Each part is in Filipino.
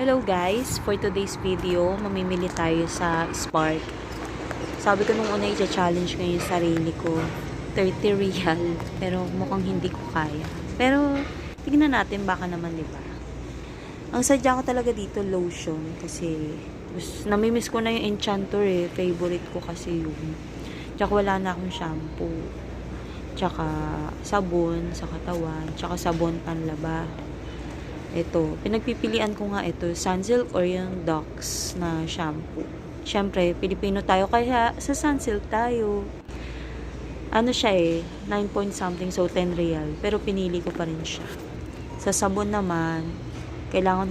Hello guys, for today's video, mamimili tayo sa Spark. Sabi ko nung una i-challenge ko yung sarili ko, 30 real, pero mukhang hindi ko kaya. Pero tignan natin baka naman, 'di ba? Ang sadya ko talaga dito lotion kasi namimiss ko na yung Enchantor favorite ko kasi yun. Tsaka wala na akong shampoo. Tsaka sabon sa katawan, tsaka sabon panlaba. Ito, pinagpipilian ko nga ito, Sunsilk or yung Dux na shampoo. Siyempre, Pilipino tayo, kaya sa Sunsilk tayo. Ano siya 9 point something, so 10 real. Pero pinili ko pa rin siya. Sa sabon naman, kailangan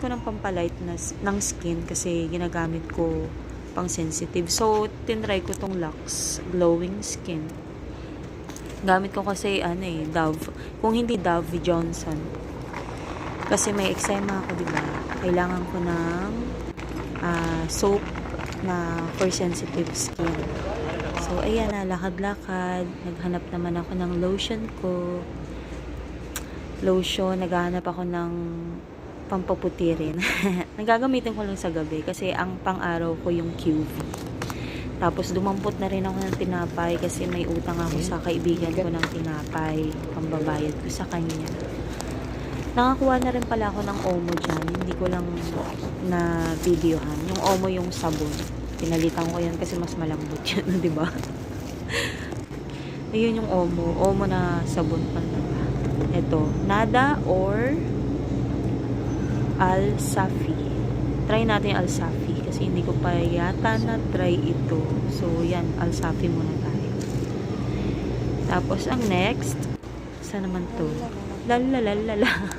ko ng pampalight ng skin kasi ginagamit ko pang sensitive. So, tinry ko tong Lux Glowing Skin. Gamit ko kasi Dove. Kung hindi Dove, Johnson. Kasi may eczema ako, diba? Kailangan ko ng soap na for sensitive skin. So, ayan na, lakad-lakad. Naghanap naman ako ng lotion ko. Naghahanap ako ng pampaputi rin. Nagagamitin ko lang sa gabi kasi ang pang-araw ko yung QV. Tapos, dumampot na rin ako ng tinapay kasi may utang ako sa kaibigan ko ng tinapay. Pambabayad ko sa kanya. Nakakuha na rin pala ako ng Omo dyan. Hindi ko lang na videohan. Yung Omo yung sabon. Pinalitan ko yan kasi mas malambot yun, di ba? Ayun yung Omo. Omo na sabon panlaba. Ito, Nada or Al-Safi. Try natin yung Al-Safi kasi hindi ko pa yata na-try ito. So, yan. Al-Safi muna tayo. Tapos, ang next, saan naman to? Lalalala.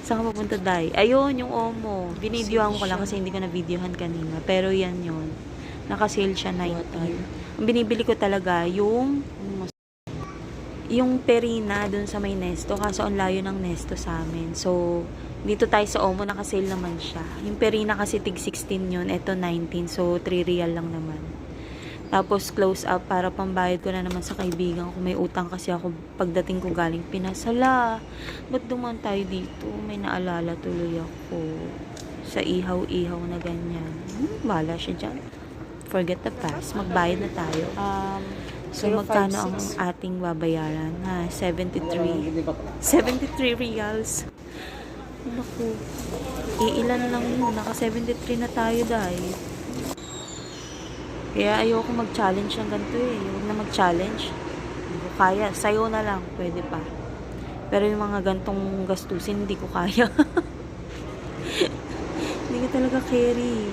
Saan ka pupunta, Day? Ayun, yung Omo. Binidyohan ko lang kasi hindi ko na-videohan kanina. Pero yan yun. Naka-sale siya 19. Ang binibili ko talaga, yung Perina dun sa may Nesto. Kaso ang layo ng Nesto sa amin. So, dito tayo sa Omo, naka-sale naman siya. Yung Perina kasi tig 16 yun. Ito 19. So, 3 real lang naman. Tapos, close up para pambayad ko na naman sa kaibigan ko. May utang kasi ako pagdating ko galing Pinas. Hala, ba't dumaan tayo dito? May naalala tuloy ako sa ihaw-ihaw na ganyan. Bala siya dyan. Forget the past. Magbayad na tayo. So, magkano ang ating babayaran? 73. 73 reals. Naku. Iilan lang yun. Naka 73 na tayo dahil. Kaya ayoko mag-challenge ng ganito Huwag na mag-challenge. Hindi ko kaya. Sayo na lang. Pwede pa. Pero yung mga gantong gastusin, hindi ko kaya. Hindi ko talaga carry.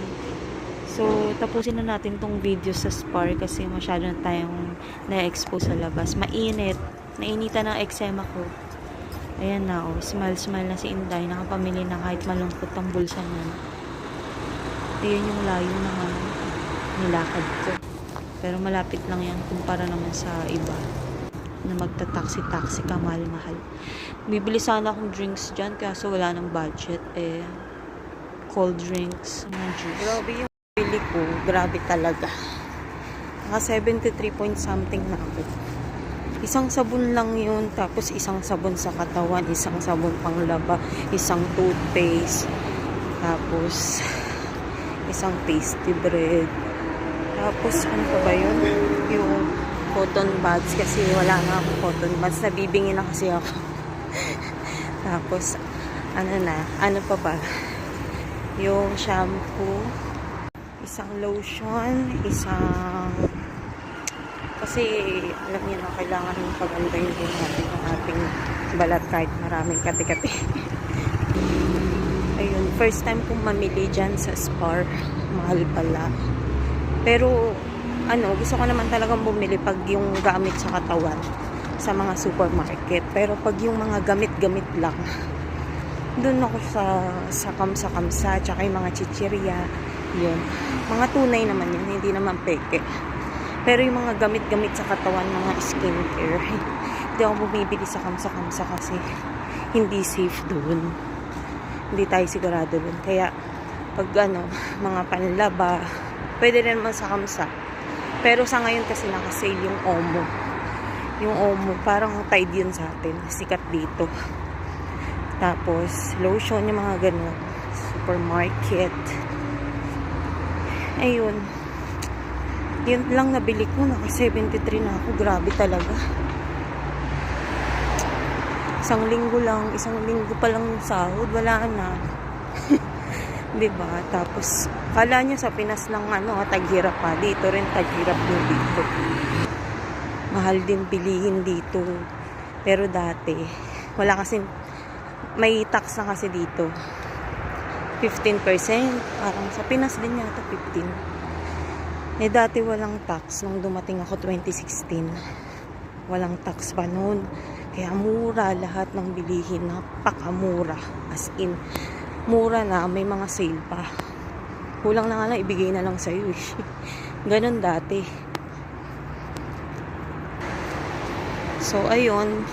So, tapusin na natin tong video sa Spark kasi masyado na tayong na-expose sa labas. Mainit. Nainitan ng eczema ko. Ayan na, Smile-smile na si Inday. Nakapamili na kahit malungkot ang bulsa niya. Ayan yung layo naman nilakad ko. Pero malapit lang yan kumpara naman sa iba na magta-taxi-taxi ka, mahal-mahal. Bibili sana akong drinks dyan kaso wala ng budget cold drinks, mga juice. Grabe yung bili ko. Grabe talaga. Naka 73 point something na ako. Isang sabon lang yun. Tapos isang sabon sa katawan. Isang sabon panglaba. Isang toothpaste. Tapos isang pasty bread. Tapos, ano pa ba yun? Yung cotton buds. Kasi wala nga akong cotton buds. Nabibingin na kasi ako. Tapos, ano pa ba? Yung shampoo. Isang lotion. Kasi, alam niyo na, kailangan yung pagandahin din natin yung ating balat kahit maraming kati-kati. Ayun, first time kong mamili dyan sa Spar. Mahal pala. Pero, gusto ko naman talagang bumili pag yung gamit sa katawan sa mga supermarket. Pero pag yung mga gamit-gamit lang, doon ako sa kamsa-kamsa, tsaka yung mga chichirya, yun. Mga tunay naman yun, hindi naman peke. Pero yung mga gamit-gamit sa katawan, mga skincare, hindi ako bumibili sa kamsa-kamsa kasi hindi safe doon. Hindi tayo sigurado doon. Kaya, pag mga panlaba, pwede rin naman sa kamsa. Pero sa ngayon kasi naka-sale yung Omo. Yung Omo, parang tide yun sa atin. Sikat dito. Tapos, lotion, yung mga ganun. Supermarket. Ayun. Yun lang nabili ko. Naka 73 na ako. Grabe talaga. Isang linggo pa lang yung sahod. Wala na. Diba? Tapos, kala nyo sa Pinas lang taghirap pa. Dito rin taghirap din dito. Mahal din bilihin dito. Pero dati, wala kasi, may tax na kasi dito. 15%. Parang sa Pinas din yata 15%. Dati walang tax. Nung dumating ako 2016. Walang tax pa noon. Kaya mura lahat ng bilihin. Napakamura. As in, mura na, may mga sale pa. Kulang na nga lang, ibigay na lang sa'yo. Ganon dati. So, ayun.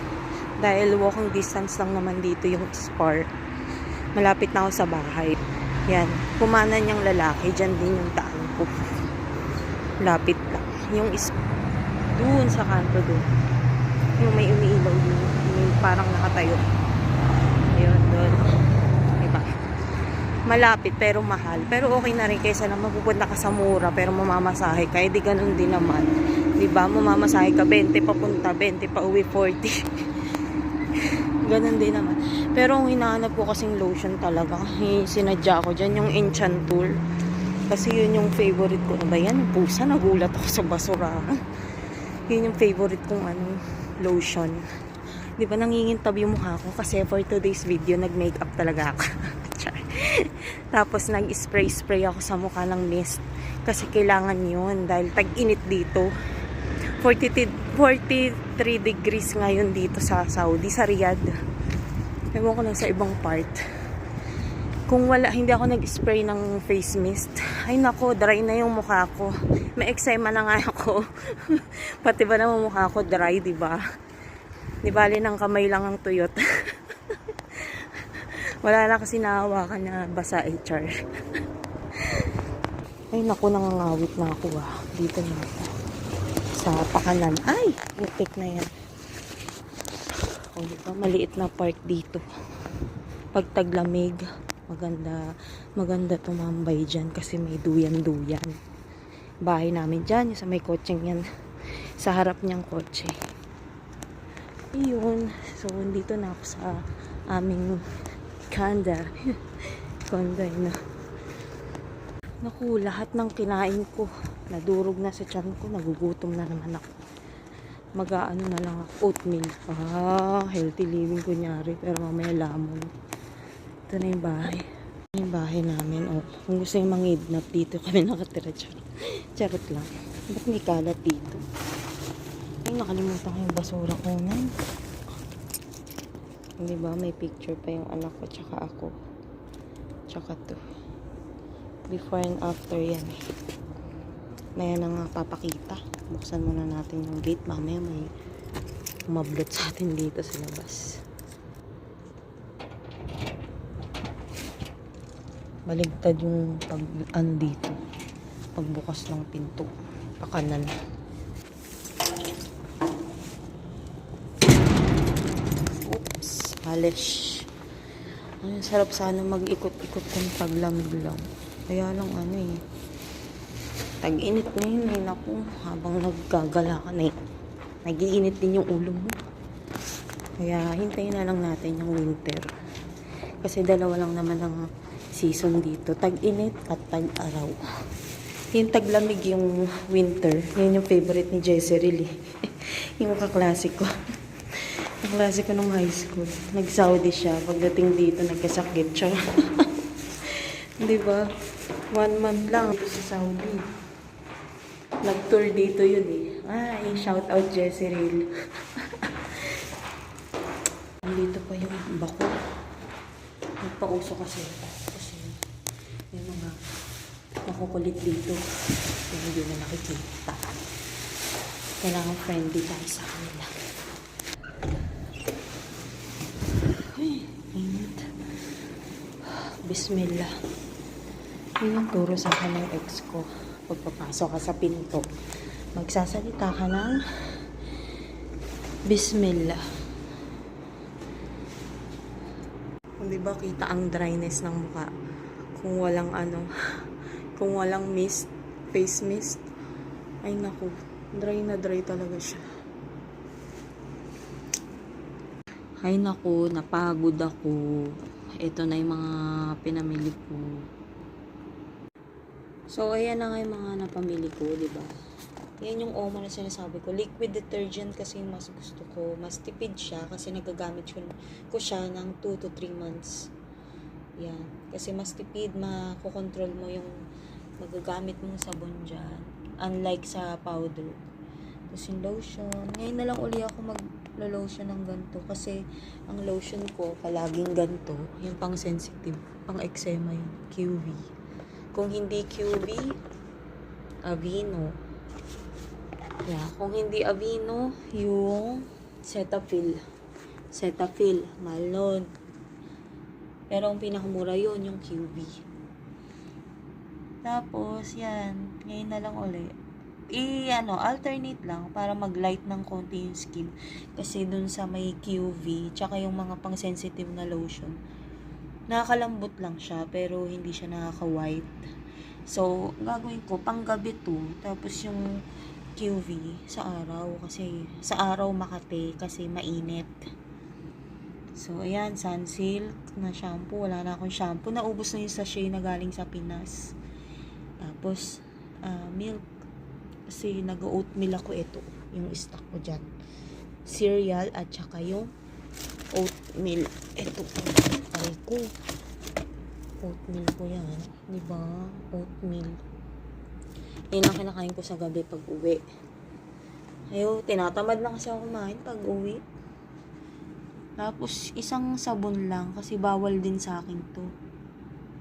Dahil walking distance lang naman dito yung Spar. Malapit na ako sa bahay. Yan. Kumanan niyang lalaki. Diyan din yung daan ko. Lapit lang. Yung doon sa kanto doon. Yung may umiilaw yun. Yung parang nakatayo. Ayun, doon. Malapit pero mahal. Pero okay na rin kaysa na mapupunta ka sa mura pero mamamasahe ka. Di ganun din naman. Diba? Mamamasahe ka 20 papunta, 20 pa uwi, 40. Ganun din naman. Pero ang hinahanap ko kasing lotion talaga. Sinadya ko dyan yung Enchantour. Kasi yun yung favorite ko. Ano ba yan? Yung pusa. Nagulat ako sa basura. Yun yung favorite kong lotion. Diba nangingintab yung mukha ko? Kasi for today's video, nag-makeup talaga ako. Tapos nag-spray ako sa mukha ng mist kasi kailangan yun dahil tag-init dito. 43 degrees ngayon dito sa Saudi, sa Riyadh. Ewan ko lang sa ibang part. Kung hindi ako nag-spray ng face mist, ay nako, dry na yung mukha ko. May eczema na nga ako. Pati ba naman mukha ko dry, diba? Di bali ng kamay lang ang tuyot. Wala na kasi nahawakan na basa HR. Ay, naku, nangangawit na ako Dito na ako. Sa pakanan. Ay! Putik na yan. O, diba? Maliit na park dito. Pag taglamig, maganda tumambay dyan kasi may duyan-duyan. Bahay namin dyan, yung sa may kotseng yan. Sa harap niyang kotse. Iyon. So, dito na ako sa aming Kanda. Na. Naku, lahat ng kinain ko nadurog na sa tiyan ko. Nagugutom na naman ako. Mag-aano na lang ako. Oatmeal. Healthy living kunyari. Pero mamaya lamon. Ito na yung bahay. Ito yung bahay namin. Kung gusto yung mangidnap dito kami nakatira. Charot lang. Ba't may kalat dito? Ay, nakalimutan ko yung basura ko na. Diba, may picture pa yung anak ko tsaka ako. Tsaka to. Before and after yan. Maya na nga papakita. Buksan muna natin yung gate. Mamaya may umablot sa atin dito sa labas. Baligtad yung dito. Pagbukas ng pinto. Pakanan. Polish. Ay, sarap sana mag-ikot-ikot kung paglamig lang. Kaya lang tag-init na yun naku, habang naggagala ka na nag-iinit din yung ulo mo. Kaya hintayin na lang natin yung winter. Kasi dalawa lang naman ang season dito. Tag-init at tag-araw. Yung taglamig yung winter. Yun yung favorite ni Jessie Ril. Yung kaklase ko. Kaklase ko nung high school. Nag-Saudi siya. Pagdating dito, nagkasakit siya. Diba? 1 month lang dito sa Saudi. Nag-tour dito yun Ay, shout out Jessie Ril. Dito pa yung bako. Nagpauso kasi. Kasi yung mga makukulit dito. Yung hindi na nakikita. Kailangan friendly tayo sa kanila. Bismillah. Yun yung turo sa akin ng ex ko. Pagpapasok ka sa pinto, magsasalita ka ng Bismillah. 'Di ba kita ang dryness ng mukha? Kung walang ano, kung walang mist, face mist. Ay naku, dry na dry talaga siya. Ay naku, napagod ako. Ito na yung mga pinamili ko. So, ayan na nga yung mga napamili ko, di ba? Yan yung Omo na sinasabi ko. Liquid detergent kasi mas gusto ko. Mas tipid siya kasi nagagamit ko siya ng 2 to 3 months. Yan. Kasi mas tipid, makokontrol mo yung magagamit mong sabon dyan. Unlike sa powder. Tapos yung lotion. Ngayon na lang uli ako mag-lotion ng ganito. Kasi ang lotion ko, palaging ganito. Yung pang sensitive, pang eczema yun. QV. Kung hindi QV, Aveeno. Yeah, kung hindi Aveeno, yung Cetaphil. Cetaphil, mahal nun. Pero ang pinakamura yun, yung QV. Tapos, yan. Ngayon na lang ulit. Alternate lang para mag-light ng konti yung skin. Kasi dun sa may QV, tsaka yung mga pang-sensitive na lotion, nakakalambot lang siya, pero hindi siya nakaka-white. So, gagawin ko, panggabi to. Tapos yung QV sa araw. Kasi sa araw makate, kasi mainit. So, ayan, Sunsilk na shampoo. Wala na akong shampoo. Naubos na yung sachet na galing sa Pinas. Tapos, milk. Kasi nag-oatmeal ako ito. Yung stock ko dyan. Cereal at saka yung oatmeal. Ito po. Aray ko. Oatmeal ko yan. Diba? Oatmeal. Yan ang kinakain ko sa gabi pag uwi. Ayaw, tinatamad na kasi ako kumain pag uwi. Tapos, isang sabon lang. Kasi bawal din sa akin to.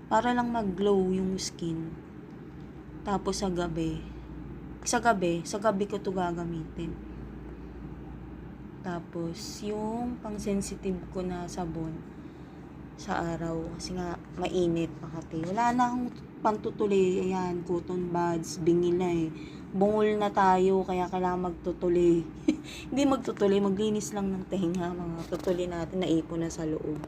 Para lang mag-glow yung skin. Tapos sa gabi ko to gagamitin. Tapos, yung pang-sensitive ko na sabon sa araw. Kasi nga, mainit makati. Wala na akong pantutuli. Ayan, cotton buds, bingi na eh. Bungol na tayo, kaya kailangan magtutuli. Hindi magtutuli, maglinis lang ng tenga. Mga tutuli natin, naipon na sa loob.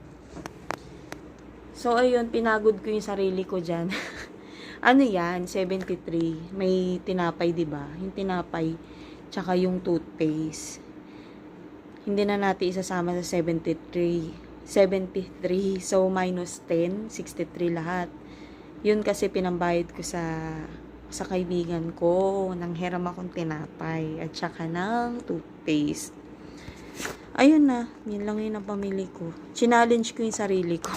So, ayun, pinagod ko yung sarili ko dyan. Ano yan? 73. May tinapay, diba? Yung tinapay, tsaka yung toothpaste. Hindi na natin isasama sa 73. 73. So, minus 10. 63 lahat. Yun kasi pinambayad ko sa kaibigan ko. Nang hiram akong tinapay. At tsaka ng toothpaste. Ayun na. Yun lang yung napamili ko. Challenge ko yung sarili ko.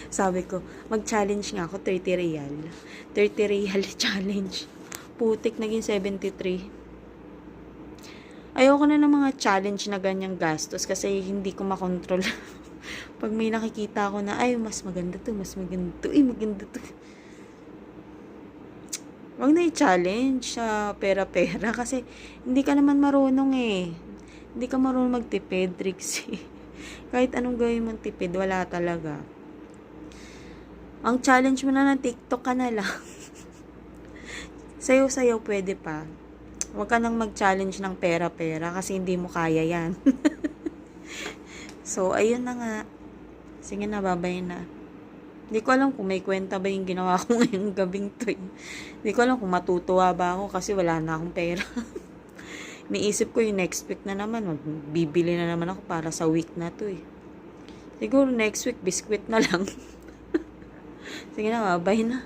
Sabi ko, mag-challenge nga ako, 30 real. 30 real challenge. Putik, naging 73. Ayoko na ng mga challenge na ganyang gastos kasi hindi ko makontrol. Pag may nakikita ako na, ay, mas maganda to, maganda to. Huwag na i-challenge sa pera-pera kasi hindi ka naman marunong eh. Hindi ka marunong magtipid, Trixie. Kahit anong gawin mong tipid, wala talaga. Ang challenge mo na ng TikTok ka na lang. Sayo-sayo pwede pa. Huwag ka nang mag-challenge ng pera-pera kasi hindi mo kaya yan. So, ayun na nga. Sige na, babay na. Hindi ko alam kung may kwenta ba yung ginawa ko ngayong gabing to. Hindi ko alam kung matutuwa ba ako kasi wala na akong pera. Niisip ko yung next week na naman. Bibili na naman ako para sa week na to eh. Siguro next week, biskwit na lang. Sige na, babay na.